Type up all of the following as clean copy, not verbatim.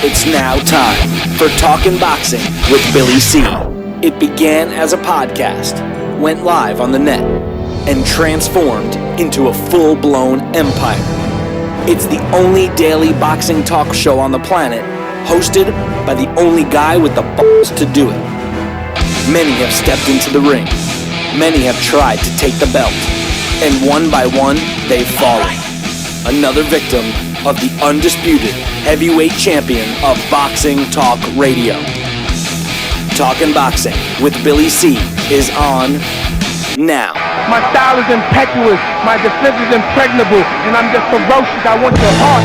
It's now time for Talkin' Boxing with Billy C. It began as a podcast, went live on the net, and transformed into a full-blown empire. It's the only daily boxing talk show on the planet, hosted by the only guy with the balls to do it. Many have stepped into the ring. Many have tried to take the belt. And one by one, they've fallen. Another victim of the undisputed heavyweight champion of Boxing Talk Radio. Talkin' Boxing with Billy C is on now. My style is impetuous, my defense is impregnable, and I'm just ferocious. I want your heart.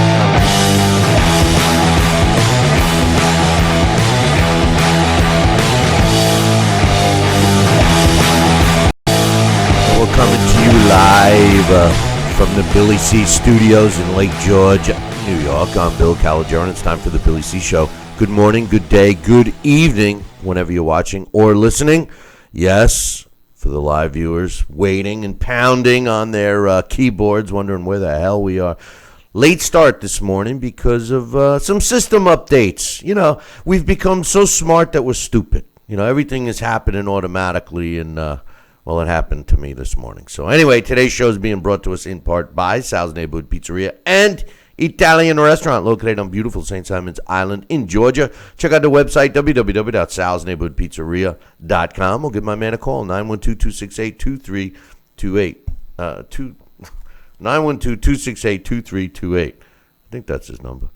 We're coming to you live from the Billy C Studios in Lake George, New York. I'm Bill Calogero, and it's time for the Billy C Show. Good morning, good day, good evening, whenever you're watching or listening. Yes, for the live viewers, waiting and pounding on their keyboards, wondering where the hell we are. Late start this morning because of some system updates. You know, we've become so smart that we're stupid. You know, everything is happening automatically, and well, it happened to me this morning. So anyway, today's show is being brought to us in part by Sal's Neighborhood Pizzeria and Italian Restaurant located on beautiful St. Simon's Island in Georgia. Check out the website, www.salsneighborhoodpizzeria.com. We'll give my man a call, 912-268-2328. 912-268-2328. I think that's his number.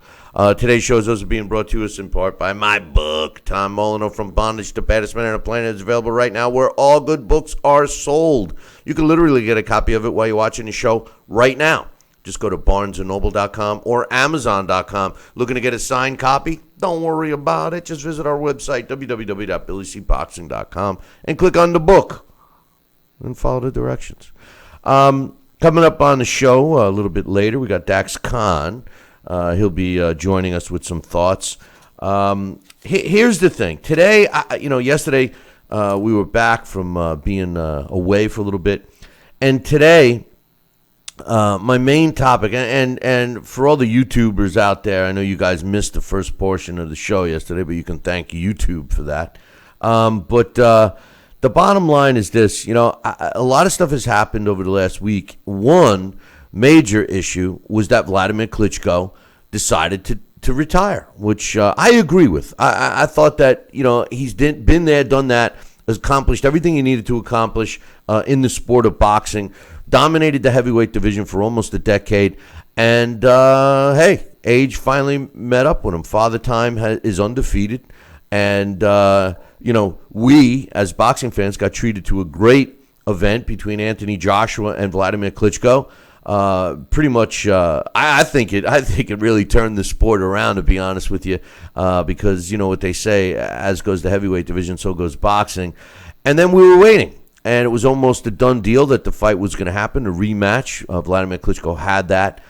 Today's show is also being brought to us in part by my book, Tom Molyneux, From Bondage to Baddest Man on the Planet. It's available right now where all good books are sold. You can literally get a copy of it while you're watching the show right now. Just go to barnesandnoble.com or amazon.com. Looking to get a signed copy? Don't worry about it. Just visit our website, www.billycboxing.com, and click on the book and follow the directions. Coming up on the show a little bit later, we got Dax Khan. He'll be joining us with some thoughts. Here's the thing. Today, yesterday we were back from being away for a little bit. And today, my main topic, and for all the YouTubers out there, I know you guys missed the first portion of the show yesterday, but you can thank YouTube for that. But the bottom line is this. You know, a lot of stuff has happened over the last week. One major issue was that Vladimir Klitschko decided to retire, which I agree with. I thought that, you know, he's been there, done that, accomplished everything he needed to accomplish in the sport of boxing, dominated the heavyweight division for almost a decade, and hey, age finally met up with him. Father Time is undefeated, and you know, we as boxing fans got treated to a great event between Anthony Joshua and Vladimir Klitschko. Pretty much, I think it really turned the sport around, to be honest with you, because you know what they say, as goes the heavyweight division, so goes boxing. And then we were waiting, and it was almost a done deal that the fight was going to happen, a rematch. Vladimir Klitschko had that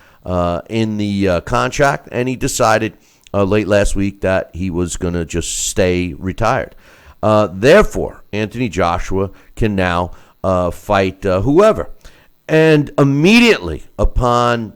in the contract, and he decided late last week that he was going to just stay retired. Therefore, Anthony Joshua can now fight whoever. And immediately upon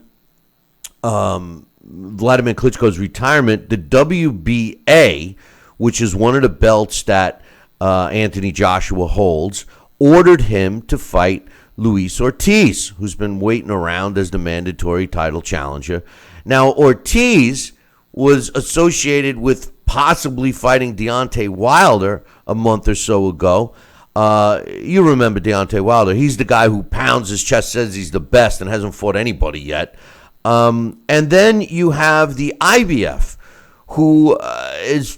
Vladimir Klitschko's retirement, the WBA, which is one of the belts that Anthony Joshua holds, ordered him to fight Luis Ortiz, who's been waiting around as the mandatory title challenger. Now, Ortiz was associated with possibly fighting Deontay Wilder a month or so ago. You remember Deontay Wilder. He's the guy who pounds his chest, says he's the best, and hasn't fought anybody yet. And then you have the IBF, who is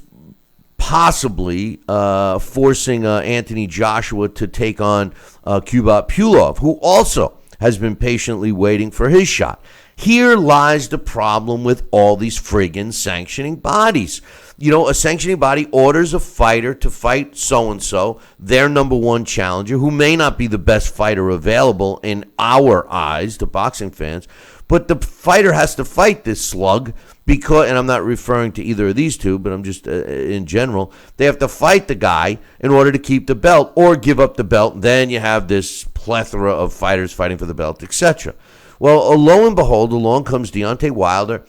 possibly forcing Anthony Joshua to take on Kubrat Pulev, who also has been patiently waiting for his shot. Here lies the problem with all these friggin' sanctioning bodies. You know, a sanctioning body orders a fighter to fight so-and-so, their number one challenger, who may not be the best fighter available in our eyes, the boxing fans, but the fighter has to fight this slug because, and I'm not referring to either of these two, but I'm just in general, they have to fight the guy in order to keep the belt or give up the belt. Then you have this plethora of fighters fighting for the belt, etc. Well, lo and behold, along comes Deontay Wilder.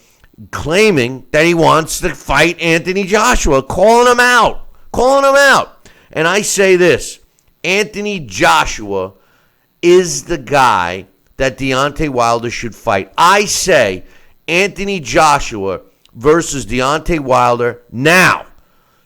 claiming that he wants to fight Anthony Joshua, calling him out. And I say this, Anthony Joshua is the guy that Deontay Wilder should fight. I say Anthony Joshua versus Deontay Wilder now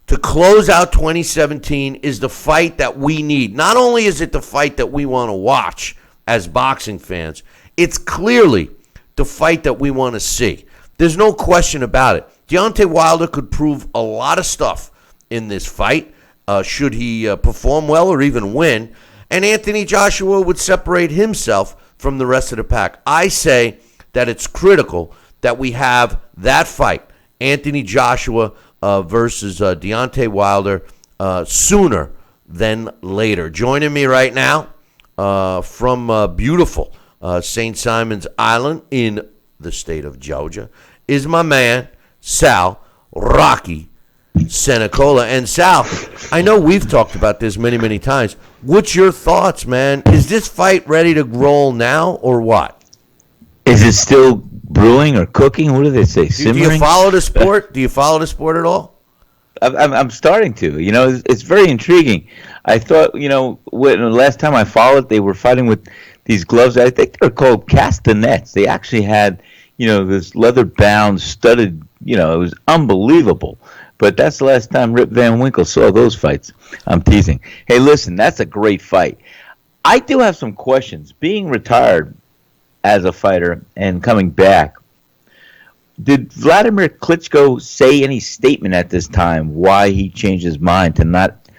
to close out 2017 is the fight that we need. Not only is it the fight that we want to watch as boxing fans, it's clearly the fight that we want to see. There's no question about it. Deontay Wilder could prove a lot of stuff in this fight, should he perform well or even win, and Anthony Joshua would separate himself from the rest of the pack. I say that it's critical that we have that fight, Anthony Joshua versus Deontay Wilder, sooner than later. Joining me right now from beautiful St. Simon's Island in the state of Georgia is my man, Sal Rocky Senecola. And Sal, I know we've talked about this many, many times. What's your thoughts, man? Is this fight ready to roll now or what? Is it still brewing or cooking? What do they say? Simmering? Do you follow the sport? Do you follow the sport at all? I'm starting to. You know, it's very intriguing. I thought, you know, when the last time I followed, they were fighting with these gloves. I think they're called castanets. They actually had, you know, this leather-bound, studded, you know, it was unbelievable. But that's the last time Rip Van Winkle saw those fights. I'm teasing. Hey, listen, that's a great fight. I do have some questions. Being retired as a fighter and coming back, did Vladimir Klitschko say any statement at this time why he changed his mind to not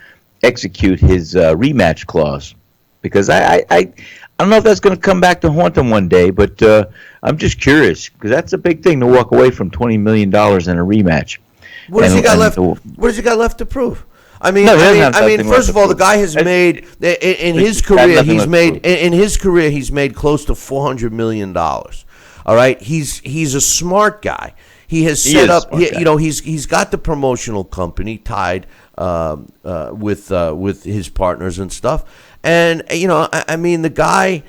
execute his rematch clause? Because I don't know if that's going to come back to haunt him one day, but I'm just curious because that's a big thing to walk away from $20 million in a rematch. What has he got left? What has he got left to prove? I mean, first of all, the guy has made in his career he's made close to $400 million. All right, he's a smart guy. He has set up. He's got the promotional company tied with his partners and stuff. And I mean, the guy.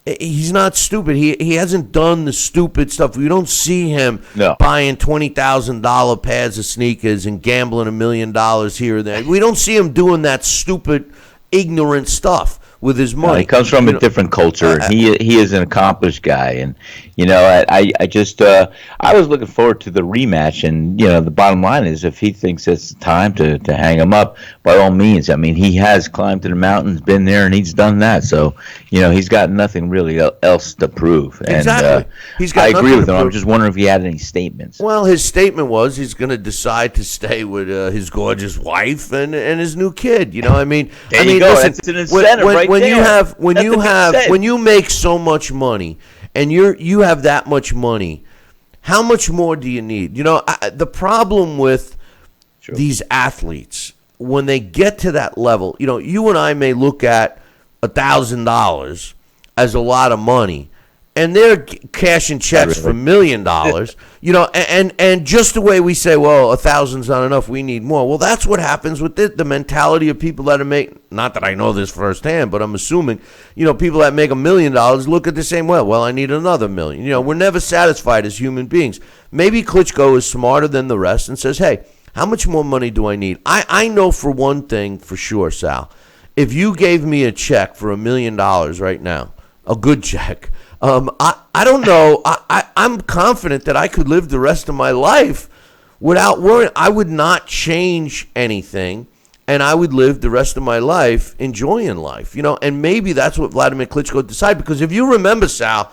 He's not stupid. He hasn't done the stupid stuff. We don't see him buying $20,000 pairs of sneakers and gambling $1 million here or there. We don't see him doing that stupid, ignorant stuff with his money. He comes from a different culture. He is an accomplished guy, and I was looking forward to the rematch. And the bottom line is, if he thinks it's time to hang him up, by all means. I mean, he has climbed to the mountains, been there, and he's done that. So he's got nothing really else to prove. Exactly. And I agree with him. I'm just wondering if he had any statements. Well, his statement was he's going to decide to stay with his gorgeous wife and his new kid. There you go. Listen, that's an incentive when you make so much money and you have that much money, how much more do you need? The problem with these athletes, when they get to that level, you and I may look at $1,000 as a lot of money, and they're cashing checks for $1 million, and just the way we say, well, 1,000's not enough, we need more. Well, that's what happens with the mentality of people that are not that I know this firsthand, but I'm assuming, people that make $1 million look at the same way. Well, I need another $1 million. We're never satisfied as human beings. Maybe Klitschko is smarter than the rest and says, hey, how much more money do I need? I know for one thing for sure, Sal, if you gave me a check for $1 million right now, a good check, I don't know. I'm confident that I could live the rest of my life without worrying. I would not change anything, and I would live the rest of my life enjoying life. And maybe that's what Vladimir Klitschko decided. Because if you remember, Sal,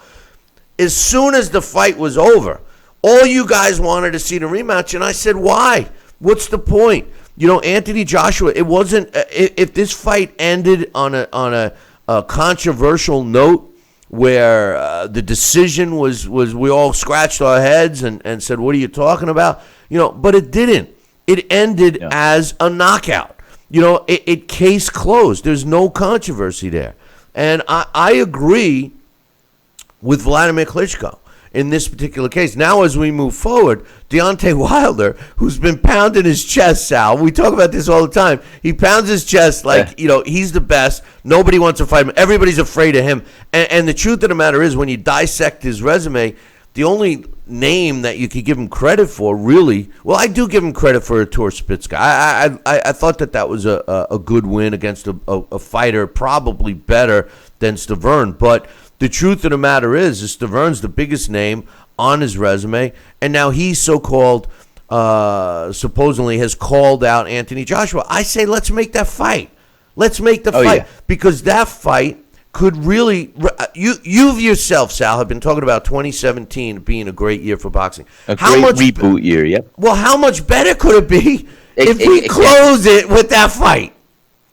as soon as the fight was over, all you guys wanted to see the rematch, and I said, why? What's the point? Anthony Joshua. It wasn't. If this fight ended on a controversial note, where the decision was we all scratched our heads and said, what are you talking about? But it didn't. It ended as a knockout. It case closed. There's no controversy there. And I agree with Vladimir Klitschko in this particular case. Now, as we move forward, Deontay Wilder, who's been pounding his chest, Sal, we talk about this all the time. He pounds his chest like, he's the best. Nobody wants to fight him. Everybody's afraid of him. And the truth of the matter is, when you dissect his resume, the only name that you could give him credit for, really, well, I do give him credit for Artur Spitska. I thought that was a good win against a fighter probably better than Stavern. But the truth of the matter is Stavern's the biggest name on his resume, and now he's so-called supposedly has called out Anthony Joshua. I say let's make that fight. Let's make the fight because that fight could really you yourself, Sal, have been talking about 2017 being a great year for boxing. Reboot year, yep. Well, how much better could it be if we close it with that fight?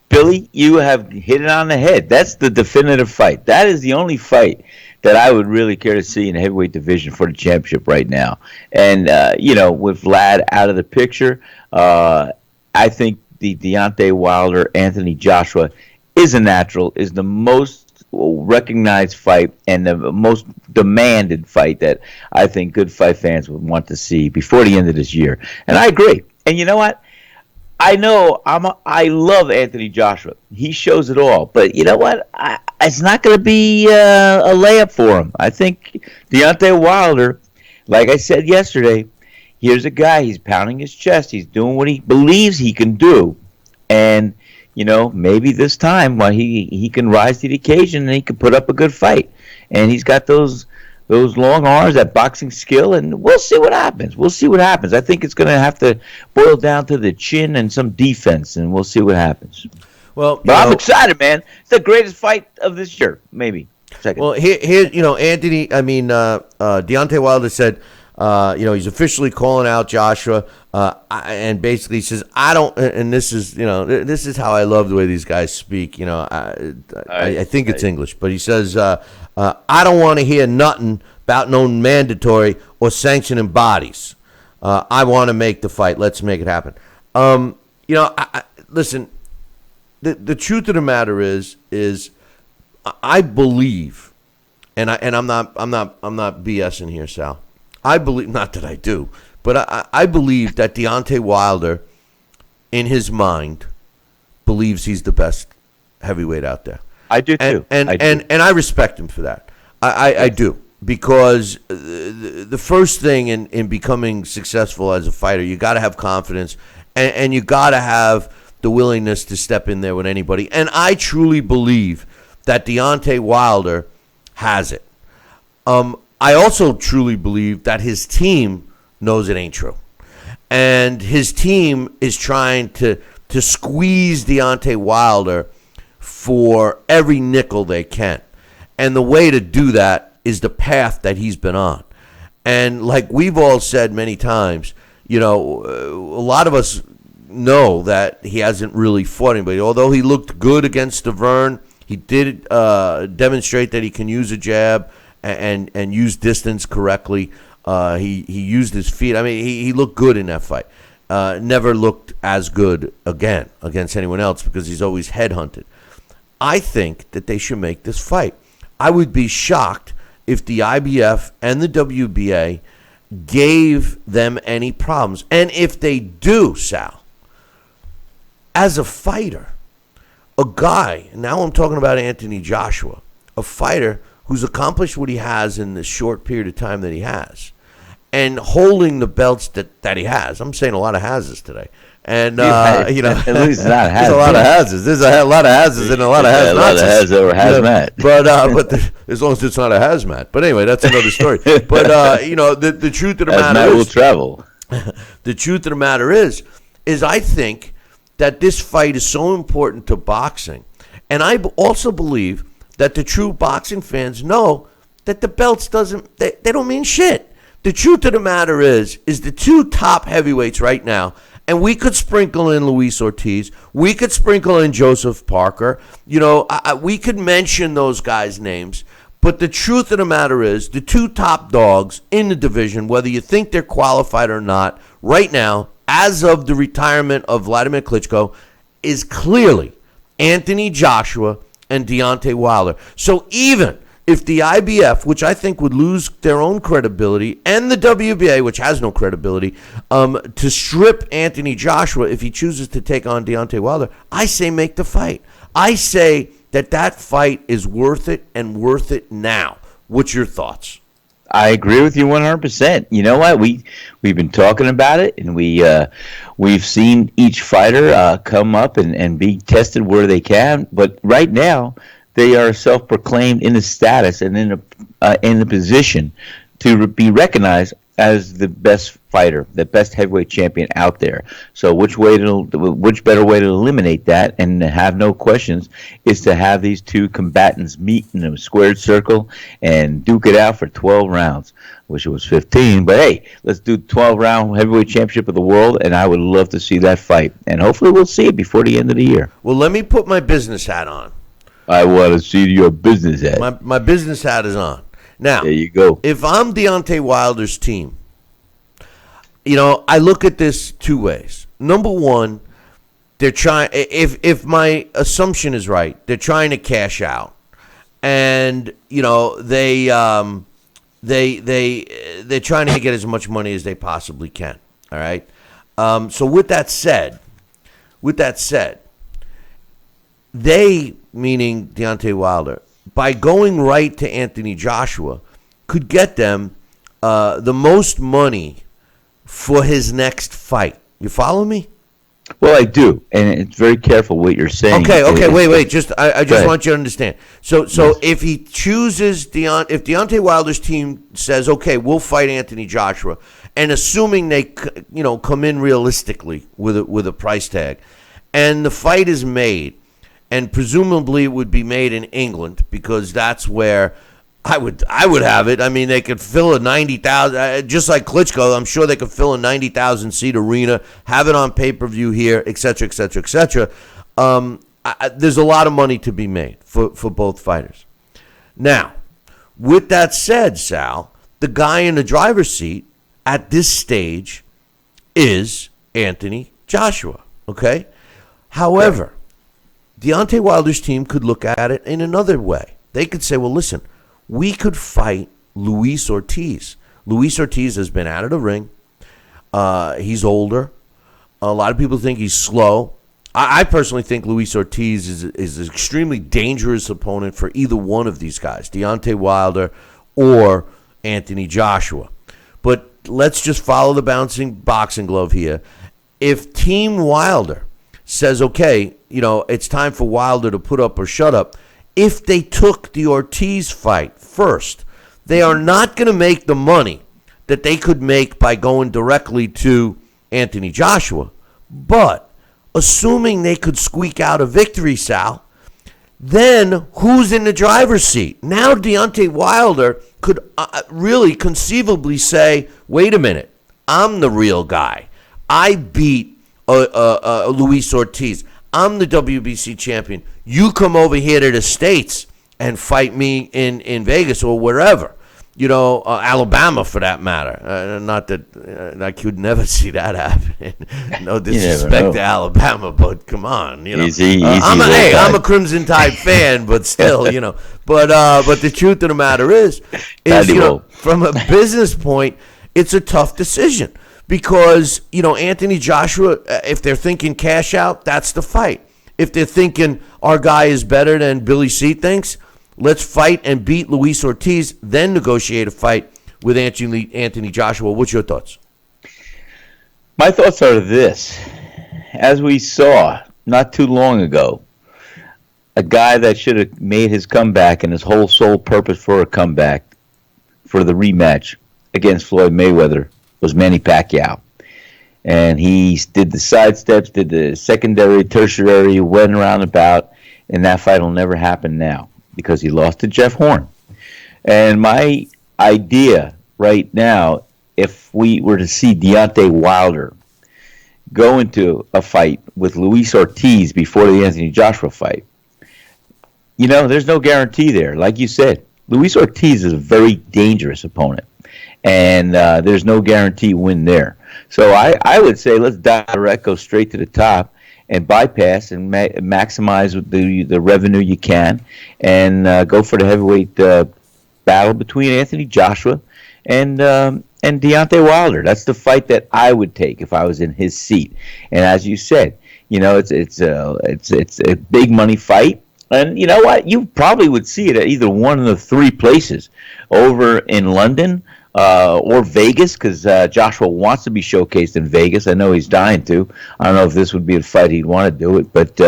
Billy, you have hit it on the head. That's the definitive fight. That is the only fight that I would really care to see in the heavyweight division for the championship right now. And, with Vlad out of the picture, I think the Deontay Wilder, Anthony Joshua is a natural, is the most recognized fight and the most demanded fight that I think good fight fans would want to see before the end of this year. And I agree. And you know what? I love Anthony Joshua. He shows it all. But you know what? It's not going to be a layup for him. I think Deontay Wilder, like I said yesterday, here's a guy. He's pounding his chest. He's doing what he believes he can do. And, maybe this time he can rise to the occasion and he can put up a good fight. And he's got those long arms, that boxing skill, and we'll see what happens. I think it's going to have to boil down to the chin and some defense, and we'll see what happens. Well, but I'm excited, man. It's the greatest fight of this year, maybe. Second. Well, here, Deontay Wilder said, he's officially calling out Joshua, and basically says, I don't, and this is how I love the way these guys speak. I think it's English, but he says, I don't want to hear nothing about no mandatory or sanctioning bodies. I want to make the fight. Let's make it happen. Listen, the truth of the matter is I believe, and I'm not BSing here, Sal. I believe, not that I do, but I believe that Deontay Wilder, in his mind, believes he's the best heavyweight out there. I do too. And I respect him for that. I do. Because the first thing in becoming successful as a fighter, you got to have confidence, and you got to have the willingness to step in there with anybody. And I truly believe that Deontay Wilder has it. I also truly believe that his team knows it ain't true. And his team is trying to squeeze Deontay Wilder for every nickel they can. And the way to do that is the path that he's been on. And like we've all said many times, a lot of us know that he hasn't really fought anybody. Although he looked good against Stavern, he did demonstrate that he can use a jab and use distance correctly. He used his feet. I mean, he looked good in that fight. Never looked as good again against anyone else because he's always headhunted. I think that they should make this fight. I would be shocked if the IBF and the WBA gave them any problems. And if they do, Sal, as a fighter, a guy, now I'm talking about Anthony Joshua, a fighter who's accomplished what he has in the short period of time that he has, and holding the belts that he has. I'm saying a lot of houses today. And, at least not there's a lot of houses. There's a lot of houses and a lot of hazmats. A lot of hazmat or hazmat. But as long as it's not a hazmat. But anyway, that's another story. But, the truth of the matter is. Hazmat will travel. The truth of the matter is I think that this fight is so important to boxing. And I also believe that the true boxing fans know that the belts they don't mean shit. The truth of the matter is the two top heavyweights right now, and we could sprinkle in Luis Ortiz, we could sprinkle in Joseph Parker, we could mention those guys' names, but the truth of the matter is the two top dogs in the division, whether you think they're qualified or not, right now, as of the retirement of Vladimir Klitschko, is clearly Anthony Joshua and Deontay Wilder. So even if the IBF, which I think would lose their own credibility, and the WBA, which has no credibility, to strip Anthony Joshua if he chooses to take on Deontay Wilder, I say make the fight. I say that fight is worth it and worth it now. What's your thoughts? I agree with you 100%. You know what? We've been talking about it, and we've seen each fighter come up and be tested where they can. But right now, they are self-proclaimed in the status and in the position to be recognized as the best fighter, the best heavyweight champion out there. So which better way to eliminate that and have no questions is to have these two combatants meet in a squared circle and duke it out for 12 rounds. Wish it was 15, but hey, let's do 12-round heavyweight championship of the world, and I would love to see that fight. And hopefully we'll see it before the end of the year. Well, let me put my business hat on. I want to see your business hat. My business hat is on. Now, there you go. If I'm Deontay Wilder's team, I look at this two ways. Number one, they're trying. If my assumption is right, they're trying to cash out, and they're trying to get as much money as they possibly can. All right. So with that said, they, meaning Deontay Wilder, by going right to Anthony Joshua, could get them the most money for his next fight. You follow me? Well, I do, and it's very careful what you're saying. Okay, wait. I just want you to understand. So yes. If he chooses if Deontay Wilder's team says, okay, we'll fight Anthony Joshua, and assuming they come in realistically with a price tag, and the fight is made, and presumably it would be made in England because that's where I would have it. I mean, they could fill a 90,000, just like Klitschko. I'm sure they could fill a 90,000 seat arena, have it on pay-per-view here, et cetera, et cetera, et cetera. There's a lot of money to be made for both fighters. Now, with that said, Sal, the guy in the driver's seat at this stage is Anthony Joshua. Okay, however, Deontay Wilder's team could look at it in another way. They could say, well, listen, we could fight Luis Ortiz. Luis Ortiz has been out of the ring. He's older. A lot of people think he's slow. I personally think Luis Ortiz is an extremely dangerous opponent for either one of these guys, Deontay Wilder or Anthony Joshua. But let's just follow the bouncing boxing glove here. If Team Wilder says, okay, it's time for Wilder to put up or shut up, if they took the Ortiz fight first, they are not going to make the money that they could make by going directly to Anthony Joshua. But assuming they could squeak out a victory, Sal, then who's in the driver's seat? Now Deontay Wilder could really conceivably say, wait a minute, I'm the real guy. I beat Luis Ortiz. I'm the WBC champion. You come over here to the States and fight me in Vegas or wherever. Alabama for that matter. Not that I could never see that happen. No disrespect to Alabama, but come on, Easy, I'm a Crimson Tide fan, but still, But the truth of the matter is from a business point, it's a tough decision. Because, Anthony Joshua, if they're thinking cash out, that's the fight. If they're thinking our guy is better than Billy C thinks, let's fight and beat Luis Ortiz, then negotiate a fight with Anthony Joshua. What's your thoughts? My thoughts are this. As we saw not too long ago, a guy that should have made his comeback and his whole sole purpose for a comeback for the rematch against Floyd Mayweather was Manny Pacquiao. And he did the sidesteps, did the secondary, tertiary, went around about, and that fight will never happen now because he lost to Jeff Horn. And my idea right now, if we were to see Deontay Wilder go into a fight with Luis Ortiz before the Anthony Joshua fight, there's no guarantee there. Like you said, Luis Ortiz is a very dangerous opponent. And there's no guarantee win there. So I would say let's direct, go straight to the top, and bypass and maximize the revenue you can, and go for the heavyweight battle between Anthony Joshua and Deontay Wilder. That's the fight that I would take if I was in his seat. And as you said, it's a big money fight. And you know what? You probably would see it at either one of the three places, over in London or Vegas, because Joshua wants to be showcased in Vegas. I know he's dying to. I don't know if this would be a fight he'd want to do it, but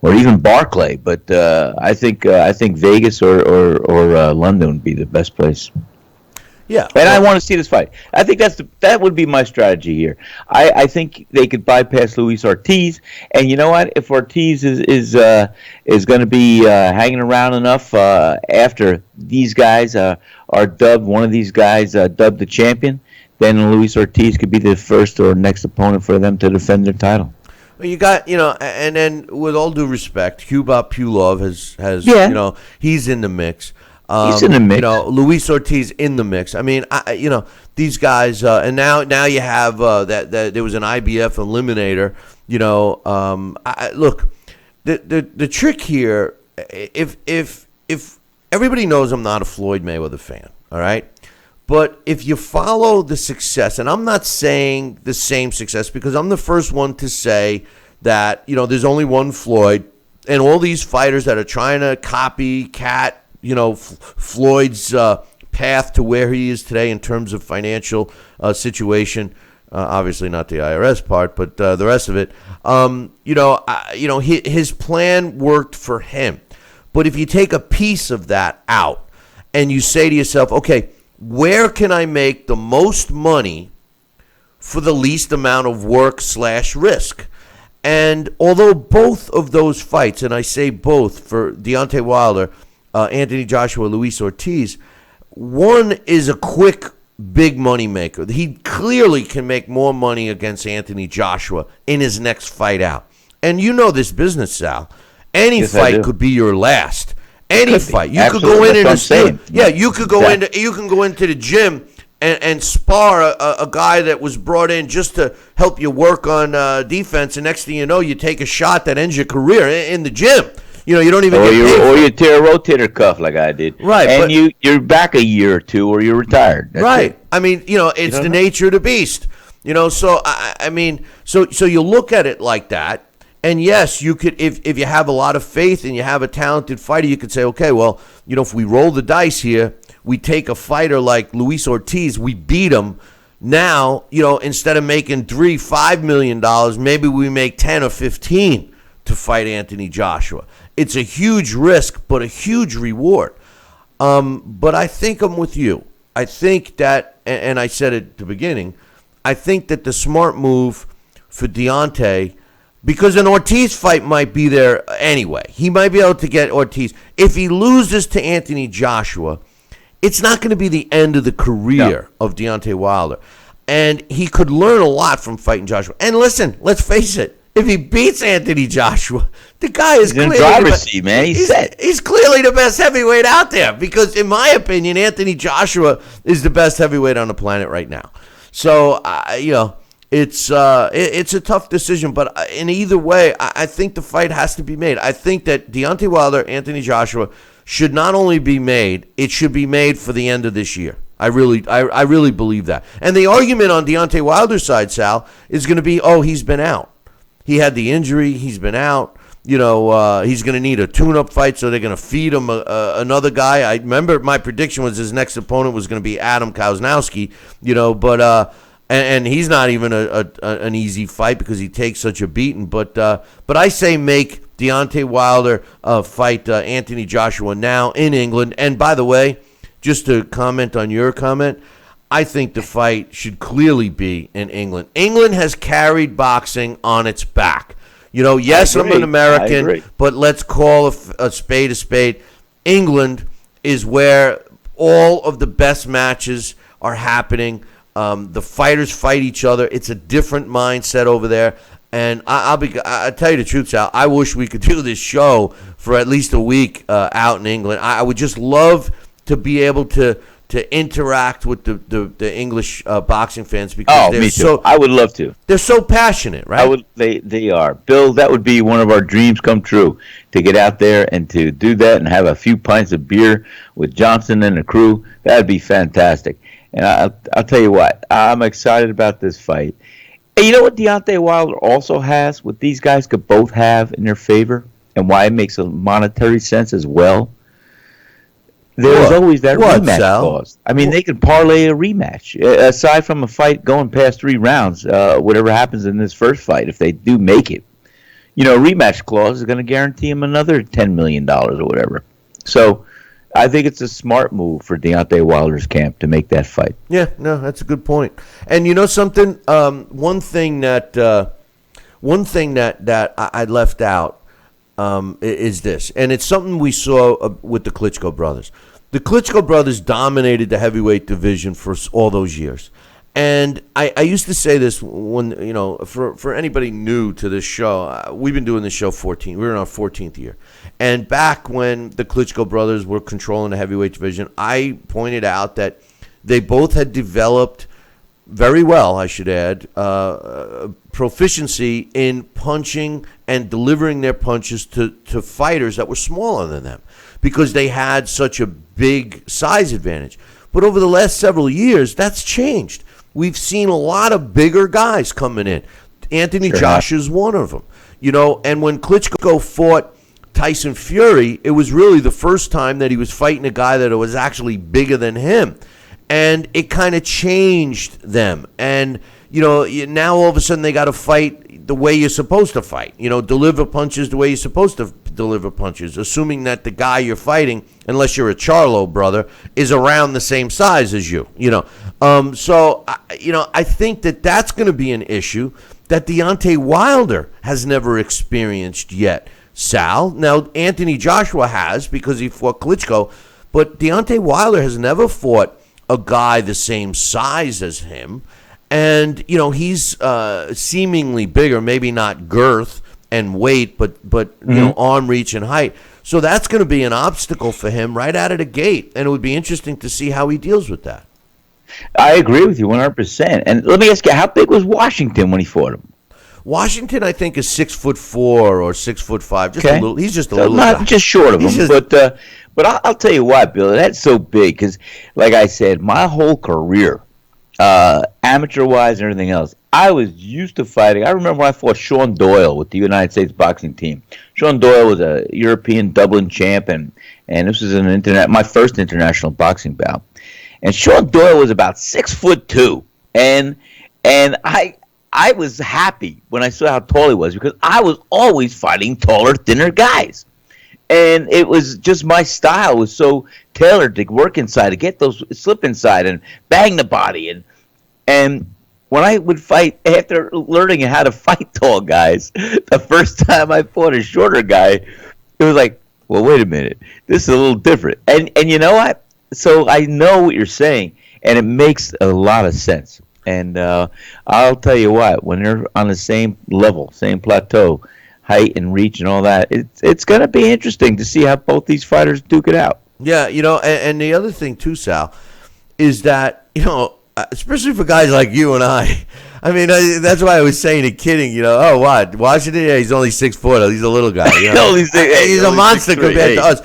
or even Barclay. But I think Vegas or London would be the best place. Yeah, and I want to see this fight. I think that would be my strategy here. I think they could bypass Luis Ortiz, and you know what? If Ortiz is going to be hanging around enough after these guys are dubbed, one of these guys dubbed the champion, then Luis Ortiz could be the first or next opponent for them to defend their title. Well, you got, and then with all due respect, Hubert Pulov has he's in the mix. He's in the mix. Luis Ortiz in the mix. I mean, these guys, and now you have that there was an IBF eliminator. Look, the trick here, if everybody knows I'm not a Floyd Mayweather fan, all right, but if you follow the success, and I'm not saying the same success because I'm the first one to say that there's only one Floyd, and all these fighters that are trying to copycat Floyd's path to where he is today in terms of financial situation. Obviously not the IRS part, but the rest of it. His plan worked for him. But if you take a piece of that out and you say to yourself, okay, where can I make the most money for the least amount of work/risk? And although both of those fights, and I say both for Deontay Wilder, Anthony Joshua, Luis Ortiz, one is a quick, big money maker. He clearly can make more money against Anthony Joshua in his next fight out. And you know this business, Sal. Any fight could be your last. Any fight. You could go in you could go into the gym and spar a guy that was brought in just to help you work on defense, and next thing you know, you take a shot that ends your career in the gym. You don't even get paid. Or you tear a rotator cuff like I did. Right. And you're back a year or two, or you're retired. That's right. It. I mean, it's the nature of the beast. So so you look at it like that, and yes, you could, if you have a lot of faith and you have a talented fighter, you could say, okay, well, if we roll the dice here, we take a fighter like Luis Ortiz, we beat him. Now, instead of making $3-5 million, maybe we make 10 or 15 to fight Anthony Joshua. It's a huge risk, but a huge reward. But I think I'm with you. I think that, and I said it at the beginning, I think that the smart move for Deontay, because an Ortiz fight might be there anyway. He might be able to get Ortiz. If he loses to Anthony Joshua, it's not going to be the end of the career of Deontay Wilder. And he could learn a lot from fighting Joshua. And listen, let's face it. If he beats Anthony Joshua, the guy is clearly in the driver's seat, man. He's set. He's clearly the best heavyweight out there because, in my opinion, Anthony Joshua is the best heavyweight on the planet right now. So, it's a tough decision. But in either way, I think the fight has to be made. I think that Deontay Wilder, Anthony Joshua should not only be made, it should be made for the end of this year. I really believe that. And the argument on Deontay Wilder's side, Sal, is going to be, he's been out. He had the injury. He's been out. He's going to need a tune-up fight, so they're going to feed him another guy. I remember my prediction was his next opponent was going to be Adam Kownacki, but and he's not even an easy fight because he takes such a beating. But I say make Deontay Wilder fight Anthony Joshua now in England. And by the way, just to comment on your comment, I think the fight should clearly be in England. England has carried boxing on its back. Yes, I'm an American, but let's call a spade a spade. England is where all of the best matches are happening. The fighters fight each other. It's a different mindset over there. And I'll tell you the truth, Sal. I wish we could do this show for at least a week out in England. I would just love to be able to interact with the English boxing fans because me too. I would love to. They're so passionate, right? They are. Bill, that would be one of our dreams come true, to get out there and to do that and have a few pints of beer with Johnson and the crew. That would be fantastic. And I'll tell you what, I'm excited about this fight. And you know what Deontay Wilder also has, what these guys could both have in their favor? and why it makes a monetary sense as well, there's always that rematch clause. I mean, they could parlay a rematch. Aside from a fight going past 3 rounds, whatever happens in this first fight, if they do make it, a rematch clause is going to guarantee him another $10 million or whatever. So I think it's a smart move for Deontay Wilder's camp to make that fight. Yeah, no, that's a good point. And you know something? One thing that I left out is this, and it's something we saw with the Klitschko brothers. The Klitschko brothers dominated the heavyweight division for all those years. And I used to say this when, for anybody new to this show, we've been doing this show 14. We're in our 14th year. And back when the Klitschko brothers were controlling the heavyweight division, I pointed out that they both had developed very well, I should add, proficiency in punching and delivering their punches to fighters that were smaller than them because they had such a big size advantage. But over the last several years, that's changed. We've seen a lot of bigger guys coming in. Anthony Joshua is one of them. And when Klitschko fought Tyson Fury, it was really the first time that he was fighting a guy that was actually bigger than him. And it kind of changed them. And, now all of a sudden they got to fight the way you're supposed to fight. Deliver punches the way you're supposed to deliver punches, assuming that the guy you're fighting, unless you're a Charlo brother, is around the same size as you. So I think that's going to be an issue that Deontay Wilder has never experienced yet. Sal, now Anthony Joshua has because he fought Klitschko, but Deontay Wilder has never fought a guy the same size as him. And, he's seemingly bigger, maybe not girth and weight, but arm reach and height. So that's going to be an obstacle for him right out of the gate. And it would be interesting to see how he deals with that. I agree with you 100%. And let me ask you, how big was Washington when he fought him? Washington, I think, is 6'4" or 6'5". Just a little. He's just a little not guy. Just short of him. But I'll tell you what, Bill, that's so big because, like I said, my whole career, amateur-wise and everything else, I was used to fighting. I remember when I fought Sean Doyle with the United States boxing team. Sean Doyle was a European Dublin champ, and this was my first international boxing bout. And Sean Doyle was about 6'2", and I was happy when I saw how tall he was because I was always fighting taller, thinner guys. And it was just my style was so tailored to work inside, to get those slip inside and bang the body. And when I would fight, after learning how to fight tall guys, the first time I fought a shorter guy, it was like, well, wait a minute, this is a little different. And you know what? So I know what you're saying, and it makes a lot of sense. And I'll tell you what, when they're on the same level, same plateau, height and reach and all that, it's going to be interesting to see how both these fighters duke it out. Yeah, and the other thing too, Sal, is that, especially for guys like you and I mean, that's why I was saying and kidding, oh, what? Washington? Yeah, he's only 6'4". He's a little guy. He's a monster compared to us.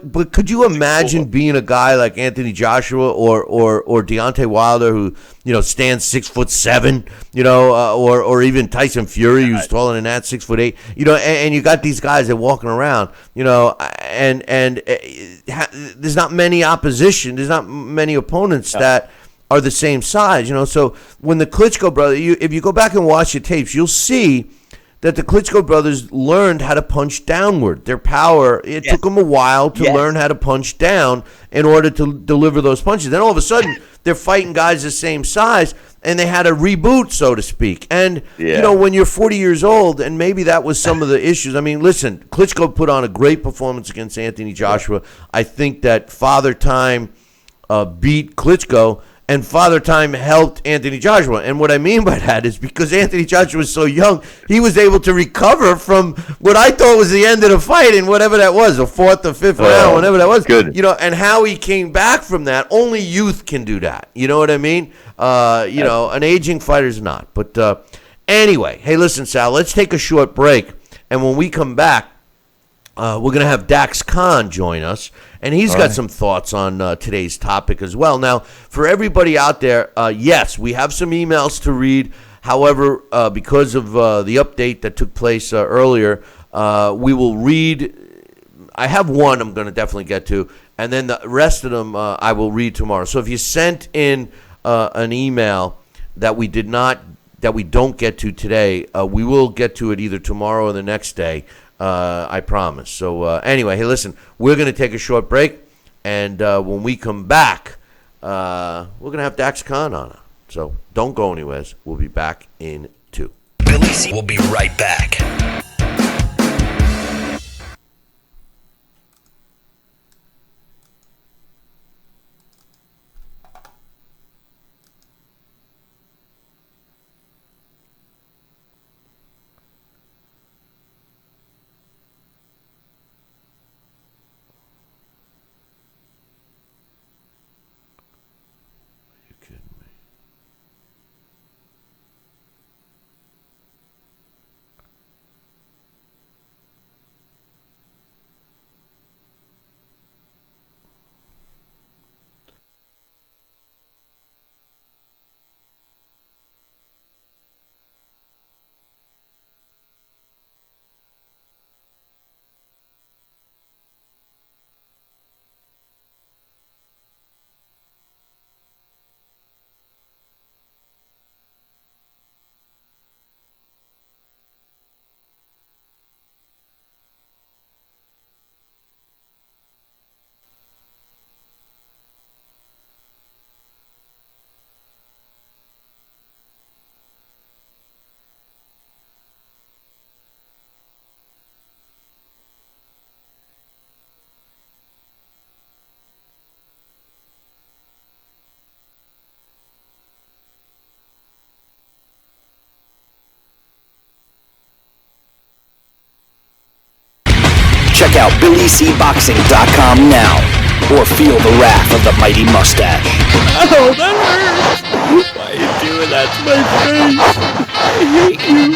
But could you imagine being a guy like Anthony Joshua or Deontay Wilder who, stands 6'7", or even Tyson Fury who's taller than that, 6'8", and you got these guys that are walking around, and there's not many opposition, there's not many opponents that are the same size, So when the Klitschko brothers, if you go back and watch the tapes, you'll see that the Klitschko brothers learned how to punch downward. Their power, it took them a while to learn how to punch down in order to deliver those punches. Then all of a sudden, they're fighting guys the same size, and they had a reboot, so to speak. And, when you're 40 years old, and maybe that was some of the issues. I mean, listen, Klitschko put on a great performance against Anthony Joshua. I think that Father Time beat Klitschko, and Father Time helped Anthony Joshua. And what I mean by that is because Anthony Joshua was so young, he was able to recover from what I thought was the end of the fight in whatever that was, the fourth or fifth round, whatever that was. Good. And how he came back from that, only youth can do that. You know what I mean? An aging fighter's not. But anyway, hey, listen, Sal, let's take a short break. And when we come back, we're going to have Dax Khan join us, and he's got some thoughts on today's topic as well. Now, for everybody out there, yes, we have some emails to read. However, because of the update that took place earlier, We will read. I have one I'm going to definitely get to, and then the rest of them I will read tomorrow. So if you sent in an email that we don't get to today, we will get to it either tomorrow or the next day. I promise. So anyway, hey, listen, we're going to take a short break, and when we come back, we're going to have Dax Khan on. So don't go anywhere. We'll be back in 2. Billy C will be right back. Check out BillyCBoxing.com now, or feel the wrath of the mighty mustache. Oh, that hurts! Why are you doing that to my face? I hate you.